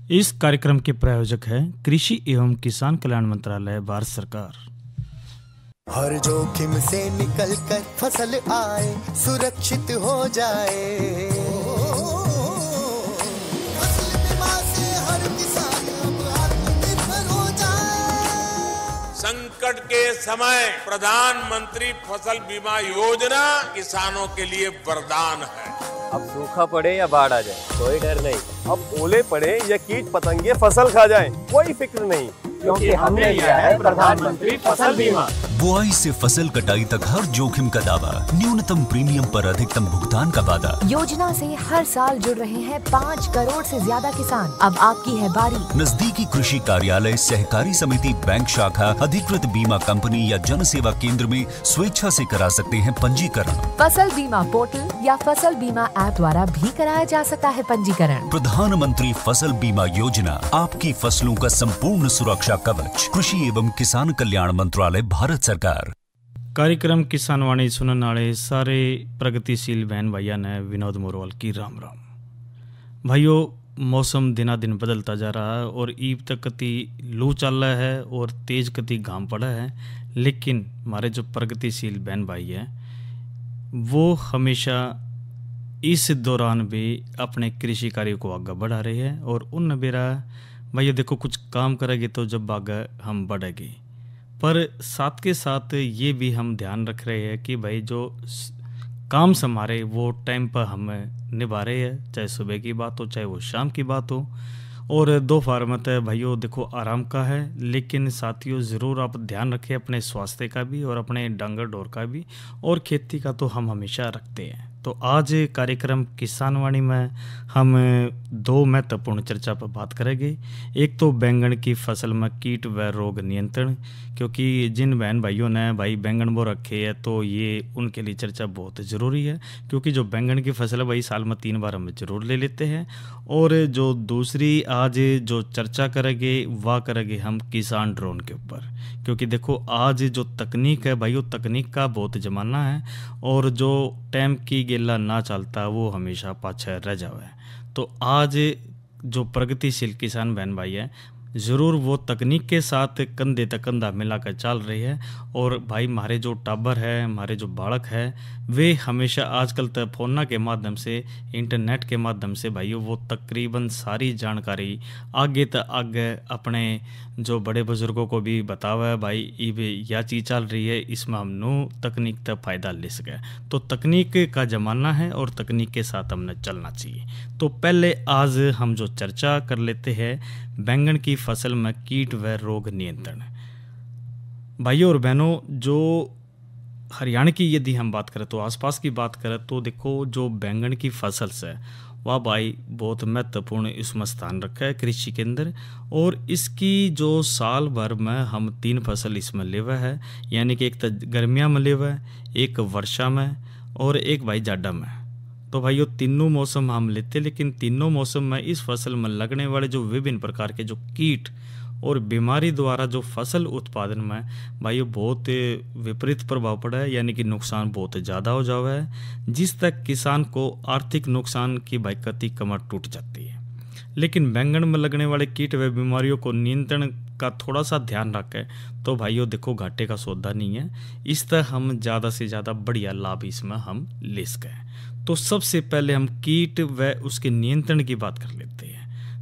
इस कार्यक्रम के प्रायोजक है कृषि एवं किसान कल्याण मंत्रालय, भारत सरकार। हर जोखिम से निकल कर फसल आए, सुरक्षित हो जाए, फसल बीमा से हर किसान अब आत्मनिर्भर हो जाए। संकट के समय प्रधानमंत्री फसल बीमा योजना किसानों के लिए वरदान है। अब सूखा पड़े या बाढ़ आ जाए कोई डर नहीं, अब ओले पड़े या कीट पतंगे फसल खा जाए कोई फिक्र नहीं, क्योंकि हमने लिया है प्रधानमंत्री फसल बीमा। बुआई से फसल कटाई तक हर जोखिम का दावा, न्यूनतम प्रीमियम पर अधिकतम भुगतान का वादा। योजना से हर साल जुड़ रहे हैं 5 करोड़ से ज्यादा किसान। अब आपकी है बारी। नजदीकी कृषि कार्यालय, सहकारी समिति, बैंक शाखा, अधिकृत बीमा कंपनी या जन सेवा केंद्र में स्वेच्छा से करा सकते हैं पंजीकरण। फसल बीमा पोर्टल या फसल बीमा ऐप द्वारा भी कराया जा सकता है पंजीकरण। प्रधानमंत्री फसल बीमा योजना, आपकी फसलों का संपूर्ण सुरक्षा कवच। कृषि एवं किसान कल्याण मंत्रालय, भारत सरकार। कार्यक्रम किसान वाणी सुनने वाले सारे प्रगतिशील बहन भैया ने विनोद मोरवाल की राम राम। भाइयों, मौसम दिना दिन बदलता जा रहा है और ईब तक कति लू चल रहा है और तेज कति घाम पड़ा है, लेकिन हमारे जो प्रगतिशील बहन भाई हैं वो हमेशा इस दौरान भी अपने कृषि कार्य को आगे बढ़ा रहे हैं और उन बेरा भैया देखो कुछ काम करेंगे तो जब आगे हम बढ़ेंगे, पर साथ के साथ ये भी हम ध्यान रख रहे हैं कि भाई जो काम से हमारे वो टाइम पर हम निभा रहे हैं, चाहे सुबह की बात हो चाहे वो शाम की बात हो। और दोपहर में तो भाइयों देखो आराम का है, लेकिन साथियों ज़रूर आप ध्यान रखें अपने स्वास्थ्य का भी और अपने डांगर डोर का भी, और खेती का तो हम हमेशा रखते हैं। तो आज कार्यक्रम किसान वाणी में हम 2 महत्वपूर्ण चर्चा पर बात करेंगे। एक तो बैंगन की फसल में कीट व रोग नियंत्रण, क्योंकि जिन बहन भाइयों ने भाई बैंगन बो रखे है तो ये उनके लिए चर्चा बहुत ज़रूरी है, क्योंकि जो बैंगन की फसल है भाई साल में 3 बार हम जरूर ले लेते हैं। और जो दूसरी आज जो चर्चा करेंगे वह करेंगे हम किसान ड्रोन के ऊपर, क्योंकि देखो आज जो तकनीक है भाई वो तकनीक का बहुत ज़माना है और जो टाइम की गेला ना चलता वो हमेशा पाछे रह जावे। तो आज जो प्रगतिशील किसान बहन भाई है ज़रूर वो तकनीक के साथ कंधे तक कंधा मिलाकर चल रही है। और भाई हमारे जो टाबर है, हमारे जो बालक है, वे हमेशा आजकल तो फोन के माध्यम से, इंटरनेट के माध्यम से भाइयों वो तकरीबन सारी जानकारी आगे तक आगे अपने जो बड़े बुजुर्गों को भी बतावा है भाई ये यह चीज़ चल रही है, इसमें हम नो तकनीक तक फ़ायदा ले सके। तो तकनीक का ज़माना है और तकनीक के साथ हमने चलना चाहिए। तो पहले आज हम जो चर्चा कर लेते हैं बैंगन की फसल में कीट व रोग नियंत्रण। भाइयों और बहनों, जो हरियाणा की यदि हम बात करें तो आसपास की बात करें तो देखो जो बैंगन की फसल से वह भाई बहुत महत्वपूर्ण इसमें स्थान रखा है कृषि के अंदर। और इसकी जो साल भर में हम 3 फसल इसमें लेवा है, यानी कि एक तो गर्मिया में लेवा है, एक वर्षा में और एक भाई जाड़ा में। तो भाई ये तीनों मौसम हम लेते, लेकिन तीनों मौसम में इस फसल में लगने वाले जो विभिन्न प्रकार के जो कीट और बीमारी द्वारा जो फसल उत्पादन में भाई बहुत विपरीत प्रभाव पड़ा है, यानी कि नुकसान बहुत ज़्यादा हो जावा है, जिस तक किसान को आर्थिक नुकसान की भाई कति कमर टूट जाती है। लेकिन बैंगन में लगने वाले कीट व बीमारियों को नियंत्रण का थोड़ा सा ध्यान रखें तो भाइयों देखो घाटे का सौदा नहीं है, इस तरह हम ज़्यादा से ज़्यादा बढ़िया लाभ इसमें हम ले सकें। तो सबसे पहले हम कीट व उसके नियंत्रण की बात कर लेते हैं।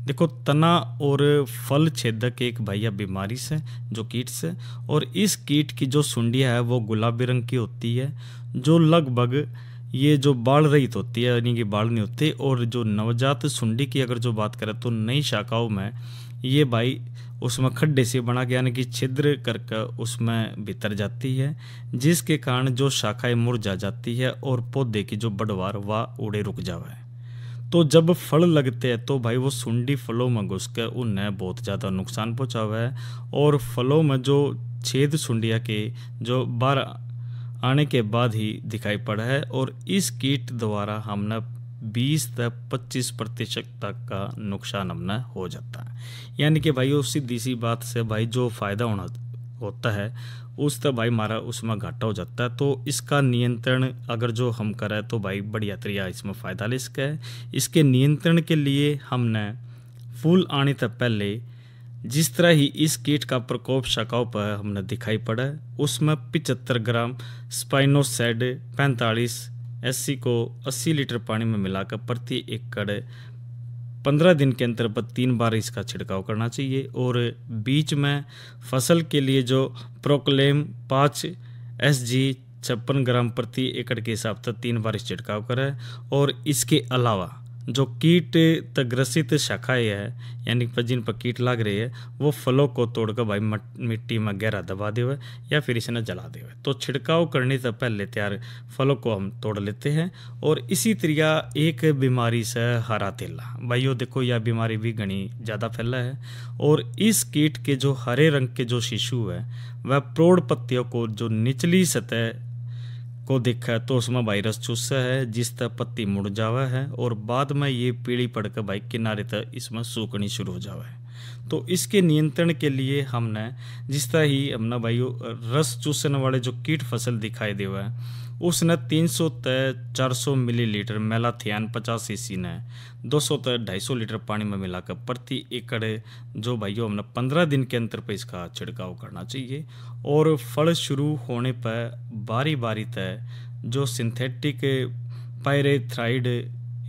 देखो तना और फल छेदक एक भैया बीमारी से जो कीट से, और इस कीट की जो सुंडिया है वो गुलाबी रंग की होती है, जो लगभग ये जो बाढ़ रहित होती है, यानी कि बाढ़ नहीं होती। और जो नवजात सुंडी की अगर जो बात करें तो नई शाखाओं में ये भाई उसमें खड्डे से बना के यानी कि छिद्र करके उसमें भीतर जाती है, जिसके कारण जो शाखाएं मुरझा जाती है और पौधे की जो बढ़वार वह उड़े रुक जावा है। तो जब फल लगते हैं तो भाई वो सुंडी फलों में घुस कर उन्हें बहुत ज़्यादा नुकसान पहुँचावा है। और फलों में जो छेद सुंडिया के जो बाहर आने के बाद ही दिखाई पड़ा है, और इस कीट द्वारा हमने 20 से 25% तक का नुकसान हमने हो जाता है। यानी कि भाई उस सीधी सी बात से भाई जो फ़ायदा होता है उस तक भाई हमारा उसमें घाटा हो जाता है। तो इसका नियंत्रण अगर जो हम करें तो भाई बढ़िया तरीका इसमें फ़ायदा ले सके। इसके नियंत्रण के लिए हमने फूल आने से पहले जिस तरह ही इस कीट का प्रकोप शाखाओं पर हमने दिखाई पड़ा है, उसमें 75 ग्राम स्पाइनोसाइड 45 SC को 80 लीटर पानी में मिलाकर प्रति एकड़ 15 दिन के अंतर पर 3 बार इसका छिड़काव करना चाहिए। और बीच में फसल के लिए जो प्रोक्लेम 5 SG 56 ग्राम प्रति एकड़ के हिसाब से 3 बार इस छिड़काव करें। और इसके अलावा जो कीट ग्रसित शाखाएं है यानी जिन पर कीट लग रही है वो फलों को तोड़कर भाई मिट्टी में गहरा दबा देवे या फिर इसे न जला देवे। तो छिड़काव करने से पहले तैयार फलों को हम तोड़ लेते हैं। और इसी तरह एक बीमारी से हरा तेला, भाइयों देखो यह बीमारी भी घनी ज़्यादा फैला है। और इस कीट के जो हरे रंग के जो शिशु है वह प्रौढ़ पत्तियों को जो निचली सतह को देखा है तो उसमें वायरस चूसा है जिस तक पत्ती मुड़ जावा है और बाद में ये पीली पड़कर भाई किनारे तक इसमें सूखनी शुरू हो जावा है। तो इसके नियंत्रण के लिए हमने जिस तरह ही हमने भाइयों रस चूसने वाले जो कीट फसल दिखाई देवा है उसने 300 से 400 मिलीलीटर मेलाथियान 50 cc ने 200 से 250 लीटर पानी में मिलाकर प्रति एकड़ जो भाइयों हमने 15 दिन के अंतर पर इसका छिड़काव करना चाहिए। और फल शुरू होने पर बारी बारी तय जो सिंथेटिक पायरेथ्राइड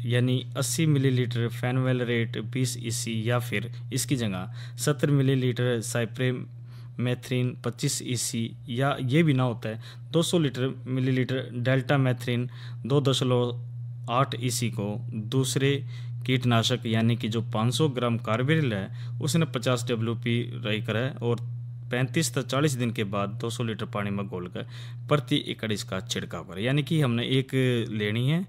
यानी 80 मिलीलीटर फेनवेलरेट 20 EC या फिर इसकी जगह 70 मिलीलीटर साइप्रेमेथ्रिन 25 EC या ये भी ना होता है 200 मिलीलीटर डेल्टा मैथ्रिन 2.8 EC को दूसरे कीटनाशक यानी कि जो 500 ग्राम कार्बेरिल है उसने 50 WP रही करा है और 35 से 40 दिन के बाद 200 लीटर पानी में घोलकर प्रति एकड़ इसका छिड़काव करें। यानी कि हमने एक लेनी है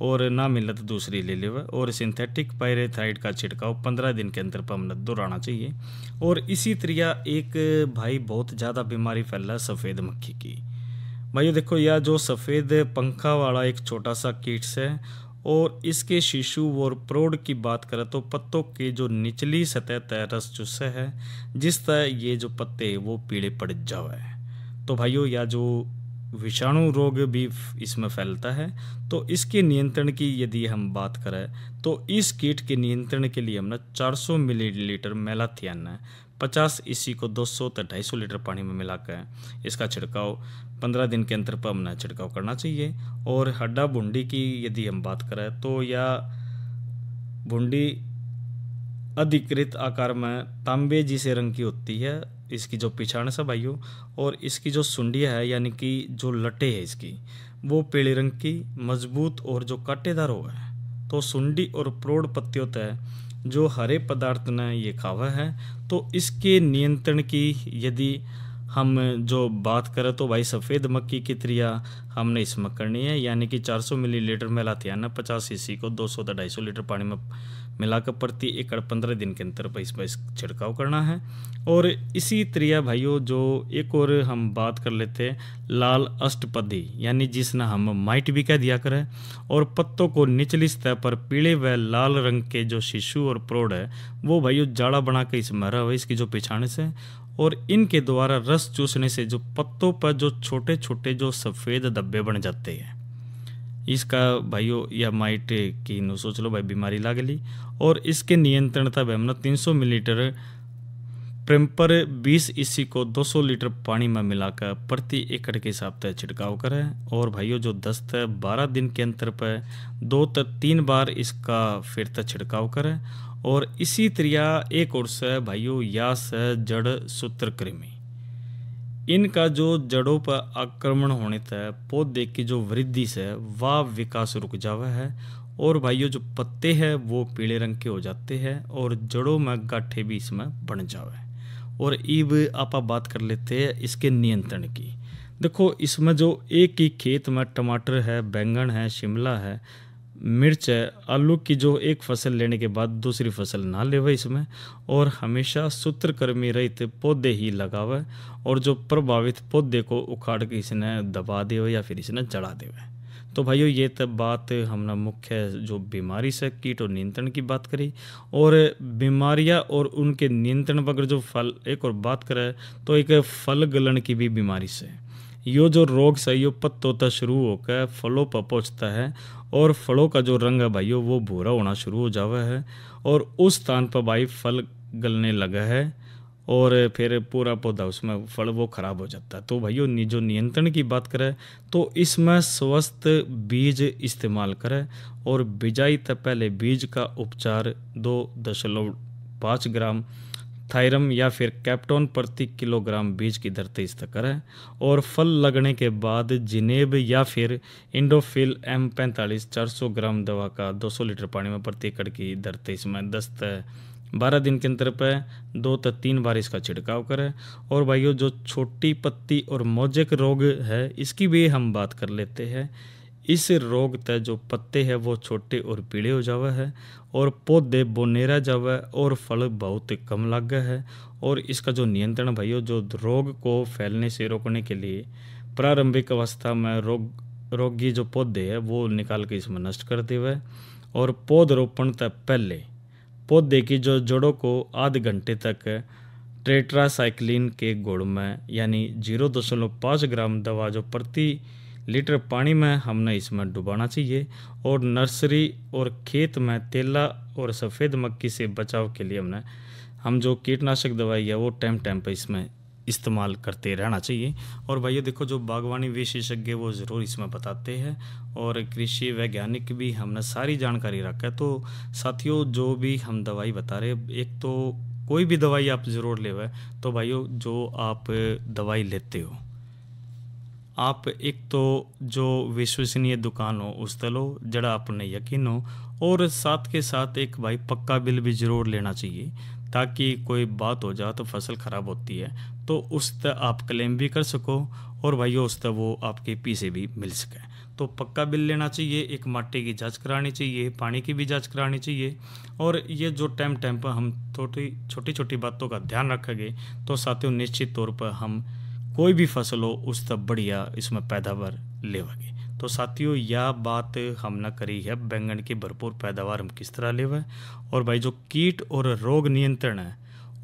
और ना मिले तो दूसरी ले लेवा। और सिंथेटिक पायरेथ्राइड का छिड़काव 15 दिन के अंतर पर हमने दोहराना चाहिए। और इसी तरह एक भाई बहुत ज़्यादा बीमारी फैला है सफ़ेद मक्खी की। भाइयों देखो यह जो सफ़ेद पंखा वाला एक छोटा सा कीट्स है और इसके शिशु और प्रौढ़ की बात करें तो पत्तों के जो निचली सतह तय रस चूसा है जिस तरह ये जो पत्ते वो पीले पड़ जावा है। तो भाइयों यह जो विषाणु रोग भी इसमें फैलता है। तो इसके नियंत्रण की यदि हम बात करें तो इस कीट के नियंत्रण के लिए हमने 400 मिलीलीटर मेलाथियान 50 EC को 200 से 250 लीटर पानी में मिलाकर इसका छिड़काव 15 दिन के अंतर पर हमने छिड़काव करना चाहिए। और हड्डा भुंडी की यदि हम बात करें तो यह भुंडी अधिकृत आकार में तांबे जैसे रंग की होती है इसकी जो पिछाड़ से भाइयों। और इसकी जो सुंडिया है यानी कि जो लटे है इसकी वो पीले रंग की मजबूत और जो कांटेदार हो है। तो सुंडी और प्रौढ़ पत्तियों तय जो हरे पदार्थ ने ये खावा है। तो इसके नियंत्रण की यदि हम जो बात करें तो भाई सफ़ेद मक्खी की तरह हमने इसमें करनी है यानी कि 400 मिलीलीटर मेलाथियान 50 EC को 200 से 250 लीटर पानी में मिलाकर प्रति एकड़ 15 दिन के अंतर पर इस पर छिड़काव करना है। और इसी तरह भाइयों जो एक और हम बात कर लेते हैं लाल अष्टपदी यानी जिसने हम माइट भी कह दिया करें। और पत्तों को निचली सतह पर पीले व लाल रंग के जो शिशु और प्रौढ़ है वो भाइयों जाड़ा बना के इसमें रहा हुआ इसकी जो पिछाने से। और इनके द्वारा रस चूसने से जो पत्तों पर जो छोटे छोटे जो सफ़ेद धब्बे बन जाते हैं इसका भाइयों या माइट की नो सोच लो भाई बीमारी लागली। और इसके नियंत्रण तब हमने 300 मिलीलीटर प्रेम्पर 20 EC को 200 लीटर पानी में मिलाकर प्रति एकड़ के हिसाब से छिड़काव करें। और भाइयों जो 10 से 12 दिन के अंतर पर 2 से 3 बार इसका फिर तक छिड़काव करें। और इसी तरह एक और से भाइयों या से जड़ सूत्रकृमि इनका जो जड़ों पर आक्रमण होने तक पौधे की जो वृद्धि से वह विकास रुक जावा है। और भाइयों जो पत्ते हैं वो पीले रंग के हो जाते हैं और जड़ों में गांठें भी इसमें बन जावे। और अब आप बात कर लेते हैं इसके नियंत्रण की। देखो इसमें जो एक ही खेत में टमाटर है, बैंगन है, शिमला है, मिर्च है, आलू की जो एक फसल लेने के बाद दूसरी फसल ना लेवे इसमें। और हमेशा सूत्रकृमि रहित पौधे ही लगावे और जो प्रभावित पौधे को उखाड़ के इसने दबा देवे या फिर इसने जला देवे। तो भाइयों ये तब बात हमने मुख्य जो बीमारी से कीट और नियंत्रण की बात करी। और बीमारियां और उनके नियंत्रण पर जो फल एक और बात करें तो एक फल गलन की भी बीमारी से यो जो रोग से यो पत्तों तक शुरू होकर फलों पर पहुँचता है और फलों का जो रंग है भाइयों वो भूरा होना शुरू हो जावा है और उस स्थान पर भाई फल गलने लगा है और फिर पूरा पौधा उसमें फल वो खराब हो जाता है। तो भाइयों जो नियंत्रण की बात करें तो इसमें स्वस्थ बीज इस्तेमाल करें और बिजाई से पहले बीज का उपचार 2.5 ग्राम थायरम या फिर कैप्टोन प्रति किलोग्राम बीज की दर से इस्तेमाल करें और फल लगने के बाद जिनेब या फिर इंडोफिल M45 400 ग्राम दवा का 200 लीटर पानी में प्रति एकड़ की दर से इसमें 10 से 12 दिन के अंतर पर 2 से 3 बार इसका छिड़काव करें। और भाइयों जो छोटी पत्ती और मोजेक रोग है इसकी भी हम बात कर लेते हैं। इस रोग तय जो पत्ते हैं वो छोटे और पीले हो जावा है और पौधे बोनेरा जावा है और फल बहुत कम लगा है। और इसका जो नियंत्रण भाइयों जो रोग को फैलने से रोकने के लिए प्रारंभिक अवस्था में रोगी जो पौधे हैं वो निकाल के इसमें नष्ट कर देवे और पौधरोपण तक पहले पौधे की जो जड़ों को आधे घंटे तक टेट्रासाइक्लिन के गुड़ में यानी 0.5 ग्राम दवा जो प्रति लीटर पानी में हमने इसमें डुबाना चाहिए। और नर्सरी और खेत में तेला और सफ़ेद मक्खी से बचाव के लिए हम जो कीटनाशक दवाई है वो टाइम पर इसमें इस्तेमाल करते रहना चाहिए। और भाइयों देखो जो बागवानी विशेषज्ञ वो ज़रूर इसमें बताते हैं और कृषि वैज्ञानिक भी हमने सारी जानकारी रखा है। तो साथियों जो भी हम दवाई बता रहे हैं, एक तो कोई भी दवाई आप ज़रूर ले तो भाइयों जो आप दवाई लेते हो आप एक तो जो विश्वसनीय दुकान हो उस लो जड़ा आपने यकीन हो और साथ के साथ एक भाई पक्का बिल भी ज़रूर लेना चाहिए ताकि कोई बात हो जाए तो फसल ख़राब होती है तो उस तक आप क्लेम भी कर सको और भाइयों उस तक वो आपके पैसे भी मिल सके। तो पक्का बिल लेना चाहिए, एक माटी की जांच करानी चाहिए, पानी की भी जांच करानी चाहिए। और ये जो टाइम पर हम छोटी छोटी बातों का ध्यान रखेंगे तो साथियों निश्चित तौर पर हम कोई भी फसल हो उस तक बढ़िया इसमें पैदावार लेवागे। तो साथियों यह बात हमने करी है बैंगन की भरपूर पैदावार हम किस तरह लेवे और भाई जो कीट और रोग नियंत्रण है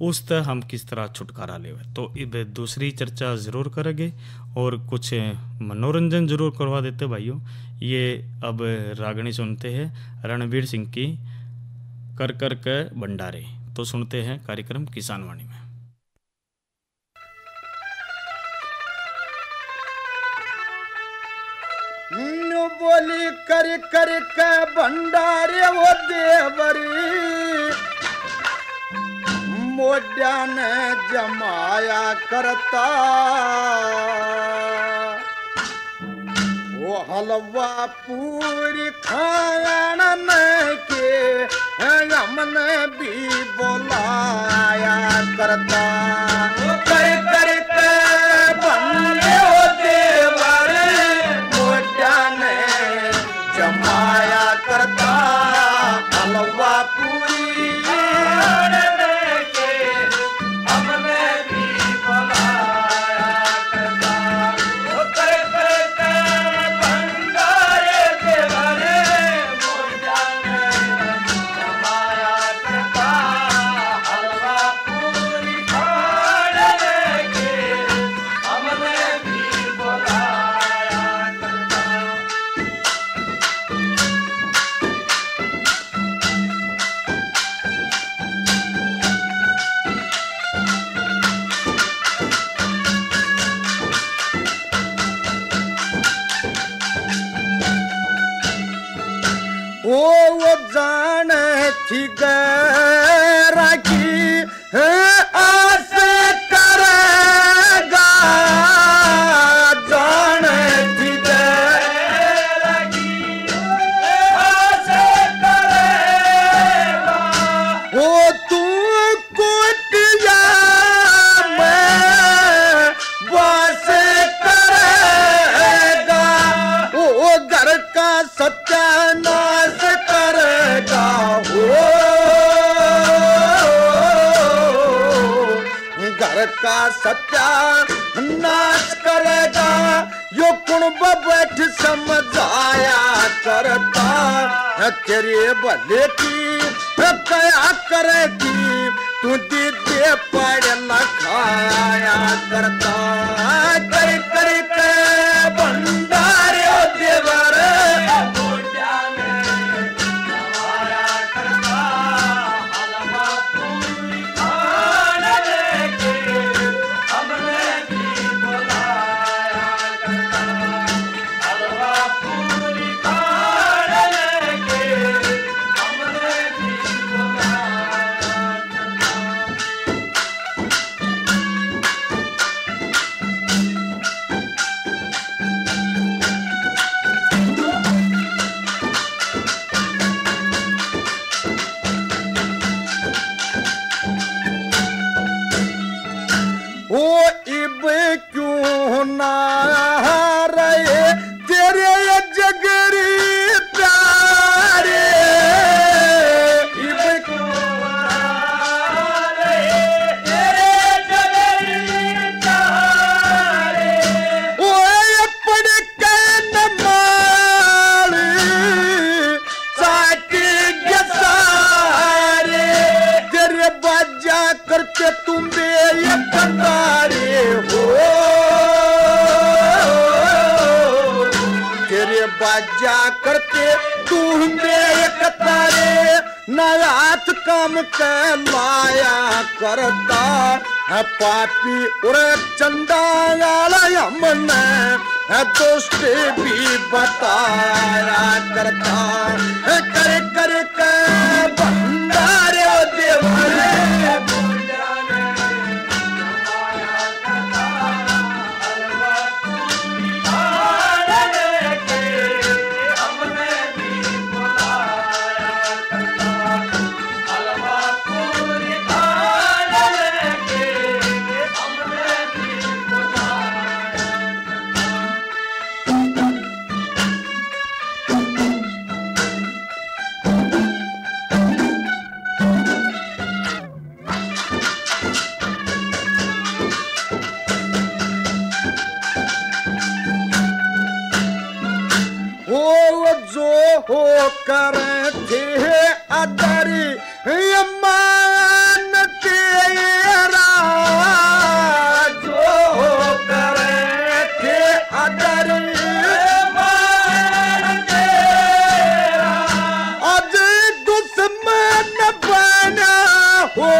उस तक हम किस तरह छुटकारा लेवे। तो इब दूसरी चर्चा ज़रूर करेंगे और कुछ मनोरंजन ज़रूर करवा देते भाइयों। ये अब रागनी सुनते हैं रणवीर सिंह की कर कर के भंडारे। तो सुनते हैं कार्यक्रम किसान वाणी में। बोली कर कर के भंडारे वो देवरी मोड्या ने जमाया करता वो हलवा पूरी खाने के हमने भी बोलाया करता कर कर के भंडारे वो देवरी जमाया करता हलवा पूरी के हमने भी बुलाया करता कर कर के भंडारे देवरे मोजा ने जमाया करता हलवा पूरी खाने के हमने भी बुलाया करता। वो जाने थी राखी आस करेगा जाने थी राखी आस करेगा वो तू कुटिया में वास करेगा वो घर का सत्यानाश करेगा हो घर का सत्यानाश करेगा यो कुणब बैठ समझाया करता तेरे भले की क्या करेगी तू दीदे पढ़ लिखाया करता कर कर के भंडारे देवर मोटा कतारे हो तेरे बाजा करते ढूंढे कतारे नायात काम के लाया करता है पापी और चंडाल हमने दोस्त भी बताया करता है कर कर के भंडारे देवरे हो करते अदरी मान तेरा जो करते अदरी मान तेरा अज दुश्मन बना हो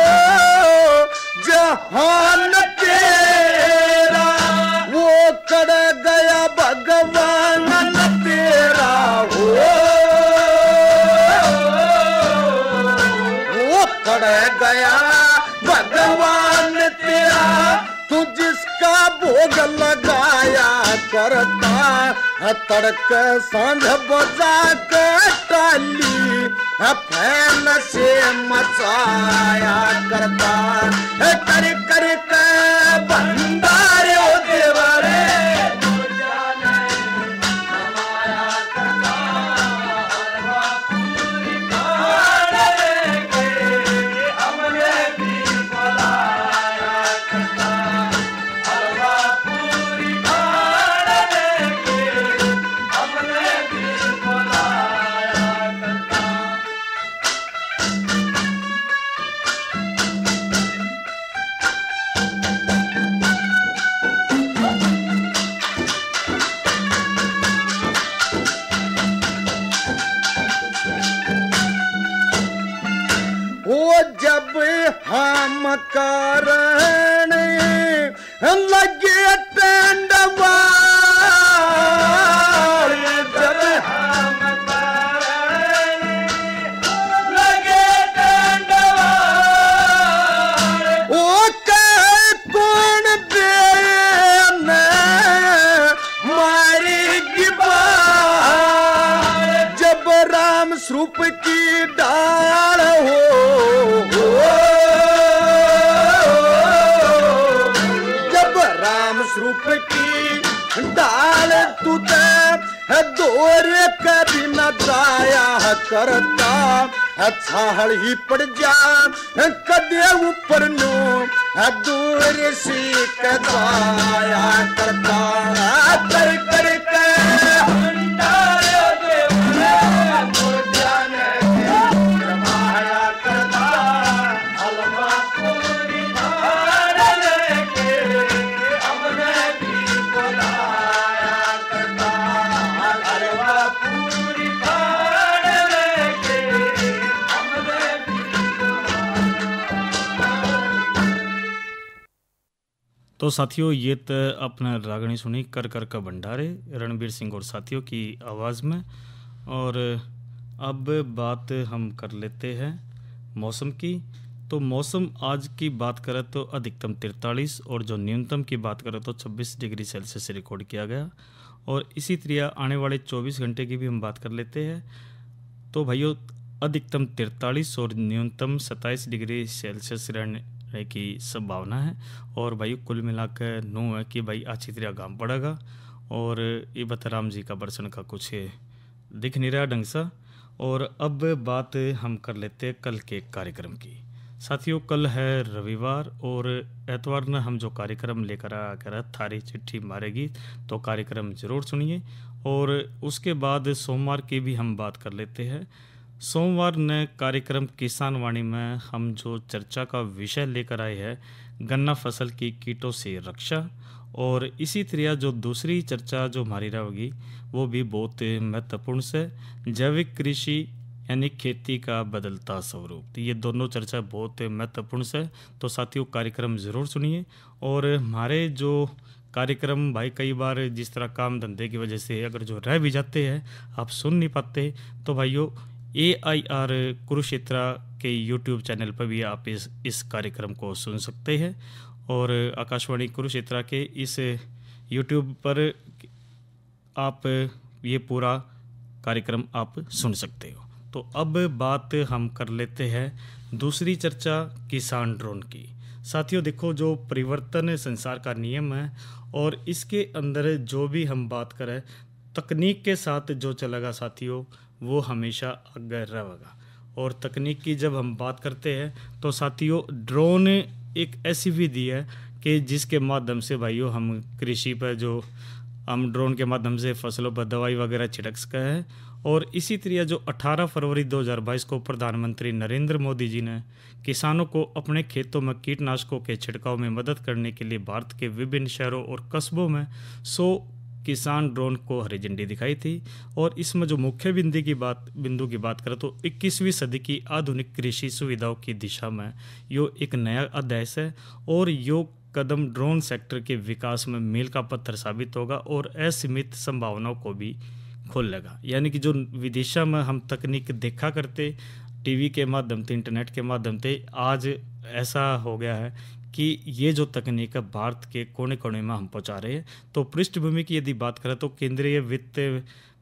जहान तेरा वो कर गया भगवान तेरा हो गया भगवान तेरा तू जिसका भोग लगाया करता तड़क सांझ बजा के टाली फैन से मचाया करता कर कर के भंडारे देवरे जब हम कारण लगे टंडवा जब हम कारण लगे टंडवा ओ कह कौन देन मारेगी बार जब राम स्वरूप की डाल हो जब राम स्वरूप की डाल तू दौर कभी न जाया करता छाहड़ ही पड़ जा कदे ऊपर नो दूर सी कदाया करता कर कर के तो साथियों ये तो अपना रागनी सुनी कर कर का भंडारे रणबीर सिंह और साथियों की आवाज़ में। और अब बात हम कर लेते हैं मौसम की। तो मौसम आज की बात करें तो अधिकतम 43 और जो न्यूनतम की बात करें तो 26 डिग्री सेल्सियस रिकॉर्ड किया गया। और इसी तरह आने वाले 24 घंटे की भी हम बात कर लेते हैं। तो भाइयों अधिकतम 43 और न्यूनतम 27 डिग्री सेल्सियस रहने की संभावना है। और भाई कुल मिलाकर 9 है कि भाई अच्छी तरह घाम पड़ेगा और ये बतराम जी का बरसन का कुछ दिख नहीं रहा ढंग सा। और अब बात हम कर लेते हैं कल के कार्यक्रम की। साथियों कल है रविवार और एतवार न हम जो कार्यक्रम लेकर आकर थारी चिट्ठी मारेगी तो कार्यक्रम ज़रूर सुनिए। और उसके बाद सोमवार की भी हम बात कर लेते हैं। सोमवार ने कार्यक्रम किसान वाणी में हम जो चर्चा का विषय लेकर आए हैं गन्ना फसल की कीटों से रक्षा। और इसी तरह जो दूसरी चर्चा जो हमारी रहेगी वो भी बहुत महत्वपूर्ण से, जैविक कृषि यानी खेती का बदलता स्वरूप। तो ये दोनों चर्चा बहुत महत्वपूर्ण से, तो साथियों कार्यक्रम ज़रूर सुनिए। और हमारे जो कार्यक्रम भाई कई बार जिस तरह काम धंधे की वजह से अगर जो रह भी जाते हैं, आप सुन नहीं पाते, तो भाइयों AIR कुरुक्षेत्र के YouTube चैनल पर भी आप इस कार्यक्रम को सुन सकते हैं। और आकाशवाणी कुरुक्षेत्र के इस YouTube पर आप ये पूरा कार्यक्रम आप सुन सकते हो। तो अब बात हम कर लेते हैं दूसरी चर्चा किसान ड्रोन की। साथियों देखो, जो परिवर्तन संसार का नियम है और इसके अंदर जो भी हम बात करें तकनीक के साथ जो चलेगा साथियों वो हमेशा आगे रहेगा। और तकनीक की जब हम बात करते हैं तो साथियों ड्रोन एक ऐसी विधि है कि जिसके माध्यम से भाइयों हम कृषि पर जो हम ड्रोन के माध्यम से फसलों पर दवाई वगैरह छिड़क सके हैं। और इसी तरह जो 18 फरवरी 2022 को प्रधानमंत्री नरेंद्र मोदी जी ने किसानों को अपने खेतों में कीटनाशकों के छिड़काव में मदद करने के लिए भारत के विभिन्न शहरों और कस्बों में 100 किसान ड्रोन को हरी झंडी दिखाई थी। और इसमें जो मुख्य बिंदु की बात करें तो 21वीं सदी की आधुनिक कृषि सुविधाओं की दिशा में यो एक नया अध्याय है। और यो कदम ड्रोन सेक्टर के विकास में मील का पत्थर साबित होगा और असीमित संभावनाओं को भी खोलेगा। यानी कि जो विदेशों में हम तकनीक देखा करते टीवी के माध्यम से, इंटरनेट के माध्यम से, आज ऐसा हो गया है कि ये जो तकनीक है भारत के कोने कोने में हम पहुंचा रहे हैं। तो पृष्ठभूमि की यदि बात करें तो केंद्रीय वित्त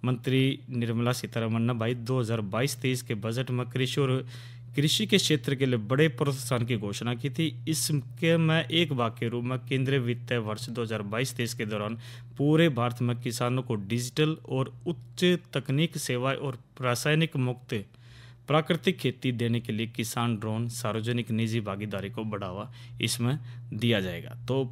मंत्री निर्मला सीतारमण ने भाई 2022-23 के बजट में कृषि के क्षेत्र के लिए बड़े प्रोत्साहन की घोषणा की थी। इसके में एक भाग के रूप में केंद्रीय वित्त वर्ष 2022-23 के दौरान पूरे भारत में किसानों को डिजिटल और उच्च तकनीक सेवाएं और रासायनिक मुक्त प्राकृतिक खेती देने के लिए किसान ड्रोन सार्वजनिक निजी भागीदारी को बढ़ावा इसमें दिया जाएगा। तो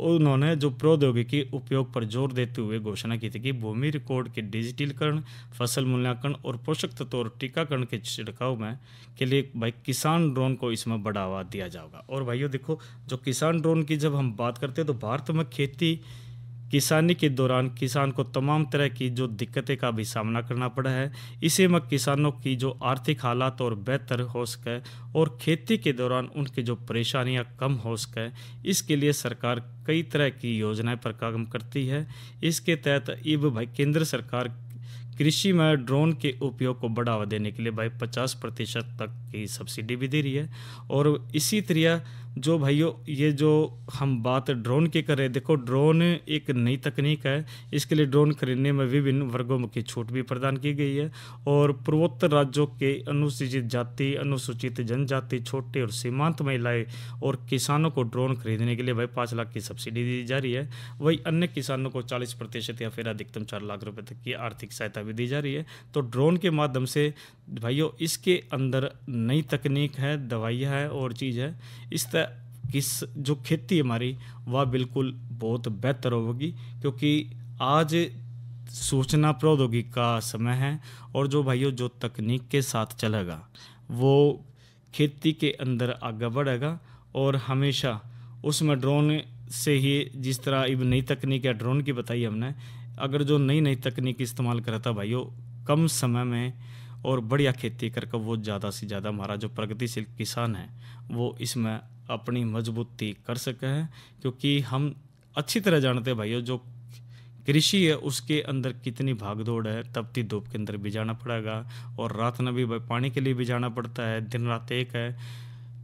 उन्होंने जो प्रौद्योगिकी उपयोग पर जोर देते हुए घोषणा की थी कि भूमि रिकॉर्ड के डिजिटलीकरण, फसल मूल्यांकन और पोषक तत्व और टीकाकरण के छिड़काव में के लिए भाई किसान ड्रोन को इसमें बढ़ावा दिया जाएगा। और भाइयों देखो, जो किसान ड्रोन की जब हम बात करते हैं तो भारत में खेती किसानी के दौरान किसान को तमाम तरह की जो दिक्कतें का भी सामना करना पड़ा है। इसे में किसानों की जो आर्थिक हालात और बेहतर हो सके और खेती के दौरान उनकी जो परेशानियां कम हो सके, इसके लिए सरकार कई तरह की योजनाएं पर काम करती है। इसके तहत अब भाई केंद्र सरकार कृषि में ड्रोन के उपयोग को बढ़ावा देने के लिए भाई 50% तक की सब्सिडी भी दे रही है। और इसी तरह जो भाइयों ये जो हम बात ड्रोन की करें, देखो ड्रोन एक नई तकनीक है। इसके लिए ड्रोन खरीदने में विभिन्न वर्गों की छूट भी प्रदान की गई है। और पूर्वोत्तर राज्यों के अनुसूचित जाति, अनुसूचित जनजाति, छोटे और सीमांत महिलाएं और किसानों को ड्रोन खरीदने के लिए भाई 5 लाख की सब्सिडी दी जा रही है। वही अन्य किसानों को 40% या फिर अधिकतम 4 लाख रुपए तक की आर्थिक सहायता भी दी जा रही है। तो ड्रोन के माध्यम से भाइयों इसके अंदर नई तकनीक है, दवाइयाँ है और चीज़ है। इस तरह किस जो खेती हमारी वह बिल्कुल बहुत बेहतर होगी, क्योंकि आज सूचना प्रौद्योगिकी का समय है। और जो भाइयों जो तकनीक के साथ चलेगा वो खेती के अंदर आगे बढ़ेगा। और हमेशा उसमें ड्रोन से ही, जिस तरह अब नई तकनीक है ड्रोन की बताई हमने, अगर जो नई तकनीक इस्तेमाल करता भाइयों कम समय में और बढ़िया खेती करके वो ज़्यादा से ज़्यादा हमारा जो प्रगतिशील किसान है वो इसमें अपनी मजबूती कर सके हैं। क्योंकि हम अच्छी तरह जानते हैं भाइयों जो कृषि है उसके अंदर कितनी भागदौड़ है। तपती धूप के अंदर भी जाना पड़ेगा और रात में भी पानी के लिए भी जाना पड़ता है, दिन रात एक है,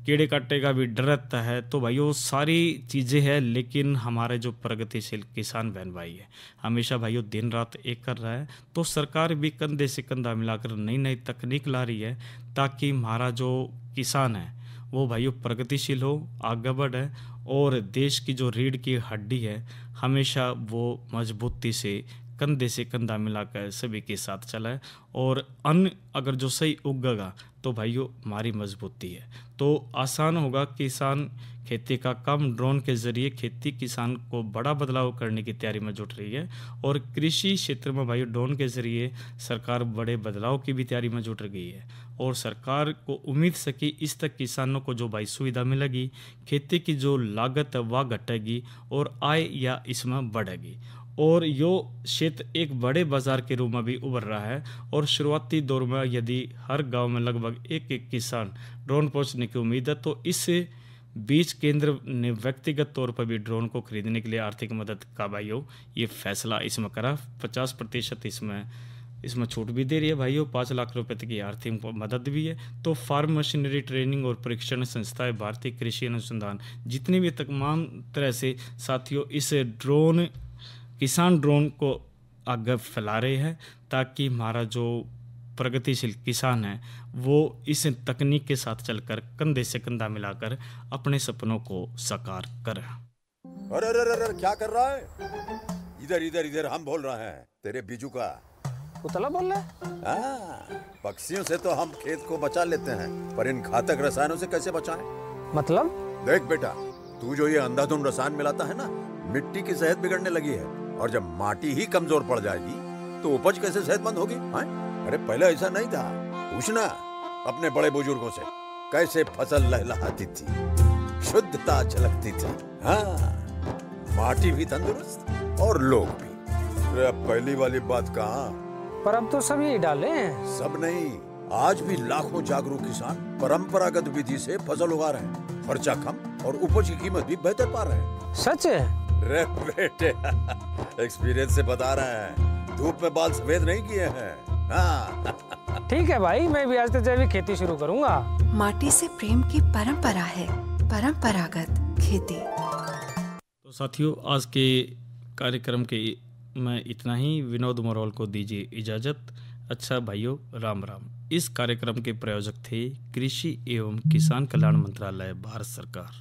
कीड़े काटे का भी डर रहता है। तो भाइयों सारी चीज़ें हैं, लेकिन हमारे जो प्रगतिशील किसान बहन भाई है हमेशा भाइयों दिन रात एक कर रहा है। तो सरकार भी कंधे से कंधा मिलाकर नई तकनीक ला रही है ताकि हमारा जो किसान है वो भाइयों प्रगतिशील हो, आगे बढ़े और देश की जो रीढ़ की हड्डी है हमेशा वो मजबूती से कंधे से कंधा मिलाकर सभी के साथ चला है। और अन्न अगर जो सही उगेगा तो भाइयों हमारी मजबूती है, तो आसान होगा। किसान खेती का काम ड्रोन के जरिए खेती किसान को बड़ा बदलाव करने की तैयारी में जुट रही है। और कृषि क्षेत्र में भाइयों ड्रोन के जरिए सरकार बड़े बदलाव की भी तैयारी में जुट गई है। और सरकार को उम्मीद है कि इस तक किसानों को जो भाई सुविधा मिलेगी, खेती की जो लागत है वह घटेगी और आय या इसमें बढ़ेगी। और यो क्षेत्र एक बड़े बाजार के रूप में भी उभर रहा है। और शुरुआती दौर में यदि हर गांव में लगभग एक किसान ड्रोन पहुंचने की उम्मीद है, तो इस बीच केंद्र ने व्यक्तिगत तौर पर भी ड्रोन को खरीदने के लिए आर्थिक मदद का भाइयों ये फैसला इसमें करा। 50% इसमें छूट भी दे रही है भाइयों। 5 लाख रुपए तक की आर्थिक मदद भी है। तो फार्म मशीनरी ट्रेनिंग और प्रशिक्षण संस्थाएं, भारतीय कृषि अनुसंधान, जितनी भी तमाम तरह से साथियों इस किसान ड्रोन को आगे फैला रहे हैं, ताकि हमारा जो प्रगतिशील किसान है वो इस तकनीक के साथ चलकर कंधे से कंधा मिलाकर अपने सपनों को साकार करे। अरे अरे अरे क्या कर रहा है? इधर इधर इधर हम बोल रहे हैं तेरे बीजू का। उतला बोल रहा है? पक्षियों से तो हम खेत को बचा लेते हैं, पर इन घातक रसायनों से कैसे बचाएं? मतलब? देख बेटा, तू जो ये अंधाधुंध रसायन मिलाता है ना, मिट्टी की सेहत बिगड़ने लगी है। और जब माटी ही कमजोर पड़ जाएगी तो उपज कैसे सेहतमंद होगी? अरे पहले ऐसा नहीं था। पूछना अपने बड़े बुजुर्गों से, कैसे फसल लहलहाती थी, शुद्धता झलकती थी। हाँ, माटी भी तंदुरुस्त और लोग भी। अरे अब पहली वाली बात कहाँ? पर अब तो सब यही डाले हैं। सब नहीं, आज भी लाखों जागरूक किसान परंपरागत विधि से फसल उगा रहे हैं। खर्चा कम और उपज की कीमत भी बेहतर पा रहे हैं। सच है? रे बेटे, एक्सपीरियंस से बता रहे हैं, धूप में बाल सफेद नहीं किए हैं। हाँ। ठीक है भाई, मैं भी आज से जैविक खेती शुरू करूंगा। माटी से प्रेम की परंपरा है, परंपरागत खेती। तो साथियों आज के कार्यक्रम के में इतना ही। विनोद मोरवाल को दीजिए इजाजत। अच्छा भाइयों, राम राम। इस कार्यक्रम के प्रायोजक थे कृषि एवं किसान कल्याण मंत्रालय, भारत सरकार।